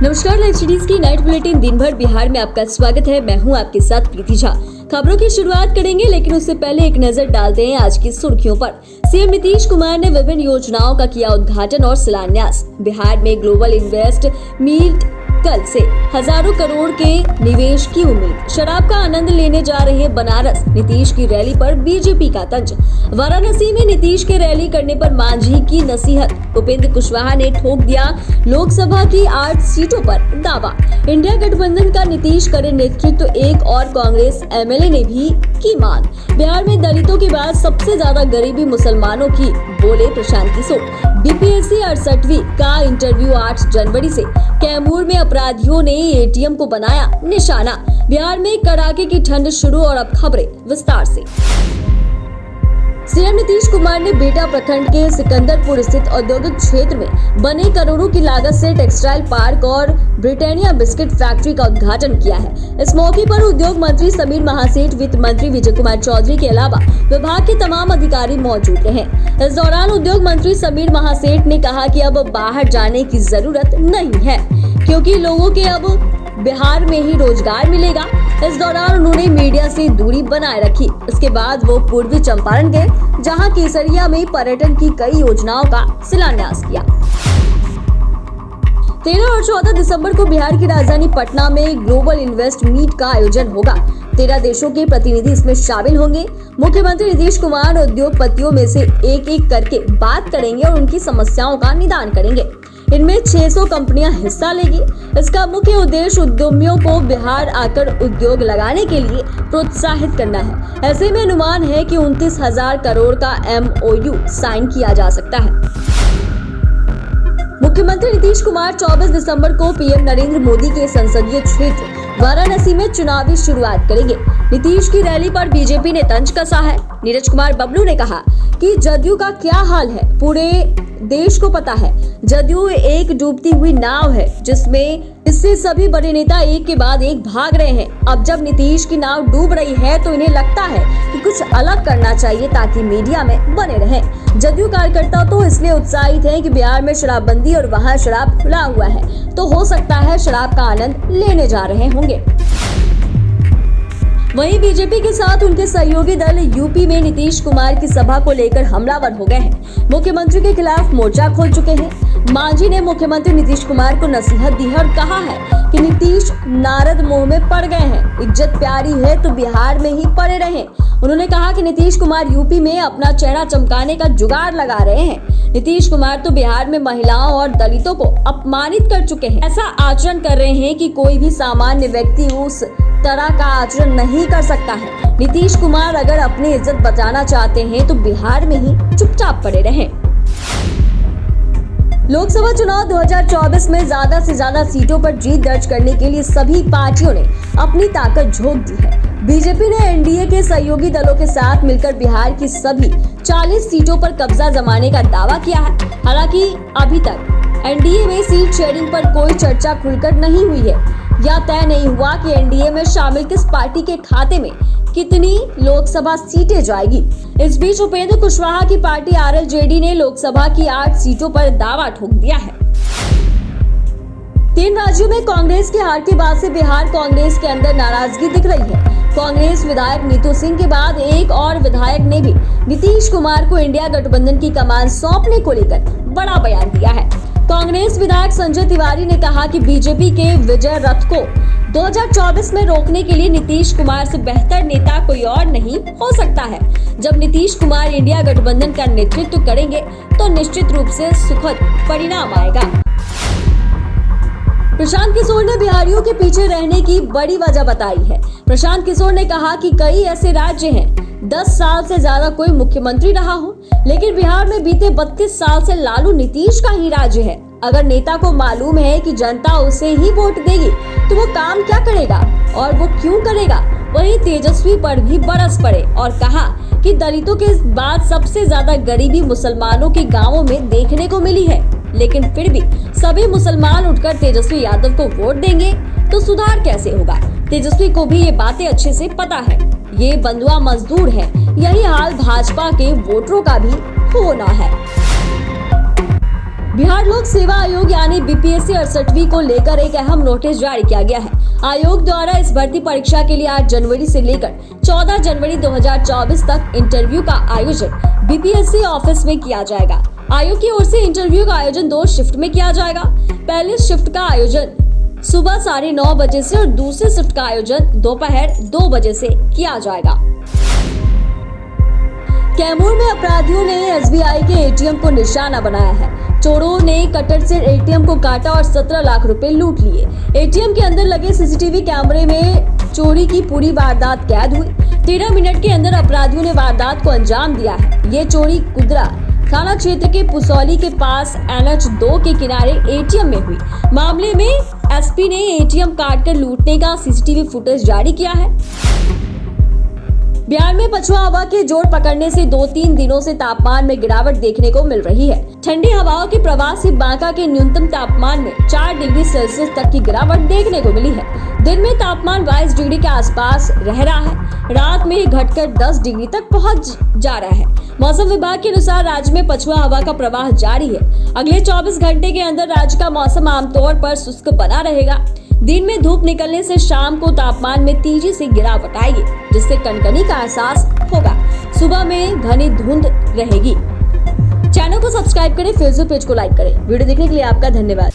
नमस्कार, live cities की night bulletin दिन भर बिहार में आपका स्वागत है। मैं हूं आपके साथ प्रीति झा। खबरों की शुरुआत करेंगे, लेकिन उससे पहले एक नजर डालते हैं आज की सुर्खियों पर। सीएम नीतीश कुमार ने विभिन्न योजनाओं का किया उद्घाटन और शिलान्यास। बिहार में ग्लोबल इन्वेस्ट मीट कल से हजारों करोड़ के निवेश की उम्मीद। शराब का आनंद लेने जा रहे बनारस। नीतीश की रैली पर बीजेपी का तंज। वाराणसी में नीतीश के रैली करने पर मांझी की नसीहत। उपेंद्र कुशवाहा ने ठोक दिया लोकसभा की 8 सीटों पर दावा। इंडिया गठबंधन का नीतीश करे नेतृत्व, एक और कांग्रेस एमएलए ने भी की मांग। बिहार में दलितों के बाद सबसे ज्यादा गरीबी मुसलमानों की, बोले प्रशांत किशोर। बीपीएससी 68वीं का इंटरव्यू 8 जनवरी से। कैमूर में अपराधियों ने एटीएम को बनाया निशाना। बिहार में कड़ाके की ठंड शुरू और अब खबरें विस्तार से। सीएम नीतीश कुमार ने बेटा प्रखंड के सिकंदरपुर स्थित औद्योगिक क्षेत्र में बने करोड़ों की लागत से टेक्सटाइल पार्क और ब्रिटानिया बिस्किट फैक्ट्री का उद्घाटन किया है। इस मौके पर उद्योग मंत्री समीर महासेठ, वित्त मंत्री विजय कुमार चौधरी के अलावा विभाग के तमाम अधिकारी मौजूद रहे। इस दौरान उद्योग मंत्री समीर महासेठ ने कहा कि अब बाहर जाने की जरूरत नहीं है, क्योंकि लोगों के अब बिहार में ही रोजगार मिलेगा। इस दौरान उन्होंने मीडिया से दूरी बनाए रखी। इसके बाद वो पूर्वी चंपारण गए, जहां केसरिया में पर्यटन की कई योजनाओं का शिलान्यास किया। 13 और 14 दिसंबर को बिहार की राजधानी पटना में ग्लोबल इन्वेस्ट मीट का आयोजन होगा। 13 देशों के प्रतिनिधि इसमें शामिल होंगे। मुख्यमंत्री नीतीश कुमार उद्योगपतियों में से एक-एक करके बात करेंगे और उनकी समस्याओं का निदान करेंगे। इनमें 600 कंपनियां हिस्सा लेगी। इसका मुख्य उद्देश्य उद्यमियों को बिहार आकर उद्योग लगाने के लिए प्रोत्साहित करना है। ऐसे में अनुमान है कि 29,000 करोड़ का MOU साइन किया जा सकता है। मुख्यमंत्री नीतीश कुमार 24 दिसंबर को पीएम नरेंद्र मोदी के संसदीय क्षेत्र वाराणसी में चुनावी शुरुआत करेंगे। नीतीश की रैली पर बीजेपी ने तंज कसा है। नीरज कुमार बबलू ने कहा कि जदयू का क्या हाल है पूरे देश को पता है। जदयू एक डूबती हुई नाव है, जिसमें इससे सभी बड़े नेता एक के बाद एक भाग रहे हैं। अब जब नीतीश की नाव डूब रही है तो इन्हें लगता है कि कुछ अलग करना चाहिए ताकि मीडिया में बने रहें। जदयू कार्यकर्ता तो इसलिए उत्साहित हैं कि बिहार में शराबबंदी और वहां शराब खुला हुआ है, तो हो सकता है शराब का आनंद लेने जा रहे होंगे। वहीं बीजेपी के साथ उनके सहयोगी दल यूपी में नीतीश कुमार की सभा को लेकर हमलावर हो गए हैं। मुख्यमंत्री के खिलाफ मोर्चा खोल चुके हैं। मांझी ने मुख्यमंत्री नीतीश कुमार को नसीहत दी है और कहा है कि नीतीश नारद मोह में पड़ गए हैं। इज्जत प्यारी है तो बिहार में ही पड़े रहें। उन्होंने कहा कि नीतीश कुमार यूपी में अपना चेहरा चमकाने का जुगाड़ लगा रहे हैं। नीतीश कुमार तो बिहार में महिलाओं और दलितों को अपमानित कर चुके हैं। ऐसा आचरण कर रहे हैं कि कोई भी सामान्य व्यक्ति उस तरह का आचरण नहीं कर सकता है। नीतीश कुमार अगर अपनी इज्जत बचाना चाहते हैं तो बिहार में ही चुपचाप पड़े रहें। लोकसभा चुनाव 2024 में ज्यादा से ज्यादा सीटों पर जीत दर्ज करने के लिए सभी पार्टियों ने अपनी ताकत झोंक दी है। बीजेपी ने एनडीए के सहयोगी दलों के साथ मिलकर बिहार की सभी 40 सीटों पर कब्जा जमाने का दावा किया है। हालांकि अभी तक एनडीए में सीट शेयरिंग पर कोई चर्चा खुलकर नहीं हुई है या तय नहीं हुआ कि एनडीए में शामिल किस पार्टी के खाते में कितनी लोकसभा सीटें जाएगी। इस बीच उपेंद्र कुशवाहा की पार्टी आरएलजेडी ने लोकसभा की 8 सीटों पर दावा ठोक दिया है। 3 राज्यों में कांग्रेस की हार के बाद से बिहार कांग्रेस के अंदर नाराजगी दिख रही है। कांग्रेस विधायक नीतू सिंह के बाद एक और विधायक ने भी नीतीश कुमार को इंडिया गठबंधन की कमान सौंपने को लेकर बड़ा बयान दिया है। कांग्रेस विधायक संजय तिवारी ने कहा कि बीजेपी के विजय रथ को 2024 में रोकने के लिए नीतीश कुमार से बेहतर नेता कोई और नहीं हो सकता है। जब नीतीश कुमार इंडिया गठबंधन का नेतृत्व करेंगे तो निश्चित रूप से सुखद परिणाम आएगा। प्रशांत किशोर ने बिहारियों के पीछे रहने की बड़ी वजह बताई है। प्रशांत किशोर ने कहा कि कई ऐसे राज्य हैं 10 साल से ज्यादा कोई मुख्यमंत्री रहा हो, लेकिन बिहार में बीते 32 साल से लालू नीतीश का ही राज्य है। अगर नेता को मालूम है कि जनता उसे ही वोट देगी तो वो काम क्या करेगा और वो क्यों करेगा। वहीं तेजस्वी पर भी बरस पड़े और कहा कि दलितों के बाद सबसे ज्यादा गरीबी मुसलमानों के गाँवों में देखने को मिली है, लेकिन फिर भी सभी मुसलमान उठकर तेजस्वी यादव को वोट देंगे तो सुधार कैसे होगा। तेजस्वी को भी ये बातें अच्छे से पता है। ये बंधुआ मजदूर है। यही हाल भाजपा के वोटरों का भी होना है। बिहार लोक सेवा आयोग यानी बीपीएससी 68वीं को लेकर एक अहम नोटिस जारी किया गया है। आयोग द्वारा इस भर्ती परीक्षा के लिए 8 जनवरी से लेकर 14 जनवरी 2024 तक इंटरव्यू का आयोजन बीपीएससी ऑफिस में किया जाएगा। आयोग की ओर से इंटरव्यू का आयोजन 2 शिफ्ट में किया जाएगा। पहली शिफ्ट का आयोजन सुबह 9:30 बजे से और दूसरी शिफ्ट का आयोजन दोपहर 2 बजे से किया जाएगा। कैमूर में अपराधियों ने एसबीआई के एटीएम को निशाना बनाया है। चोरों ने कटर से एटीएम को काटा और 17 लाख रुपए लूट लिए। एटीएम के अंदर लगे सीसीटीवी कैमरे में चोरी की पूरी वारदात कैद हुई। 13 मिनट के अंदर अपराधियों ने वारदात को अंजाम दिया है। ये चोरी कुदरा थाना क्षेत्र के पुसौली के पास NH2 के किनारे एटीएम में हुई। मामले में एसपी ने एटीएम काटकर लूटने का सीसीटीवी फुटेज जारी किया है। बिहार में पछुआ हवा के जोर पकड़ने से 2-3 दिनों से तापमान में गिरावट देखने को मिल रही है। ठंडी हवाओं के प्रवाह से बांका के न्यूनतम तापमान में 4 डिग्री सेल्सियस तक की गिरावट देखने को मिली है। दिन में तापमान 22 डिग्री के आसपास रह रहा है। रात में घटकर 10 डिग्री तक पहुंच जा रहा है। मौसम विभाग के अनुसार राज्य में पछुआ हवा का प्रवाह जारी है। अगले 24 घंटे के अंदर राज्य का मौसम आमतौर पर शुष्क बना रहेगा। दिन में धूप निकलने से शाम को तापमान में तेजी से गिरावट आएगी, जिससे कनकनी का एहसास होगा। सुबह में घनी धुंध रहेगी। चैनल को सब्सक्राइब करें, फेसबुक पेज को लाइक करें। वीडियो देखने के लिए आपका धन्यवाद।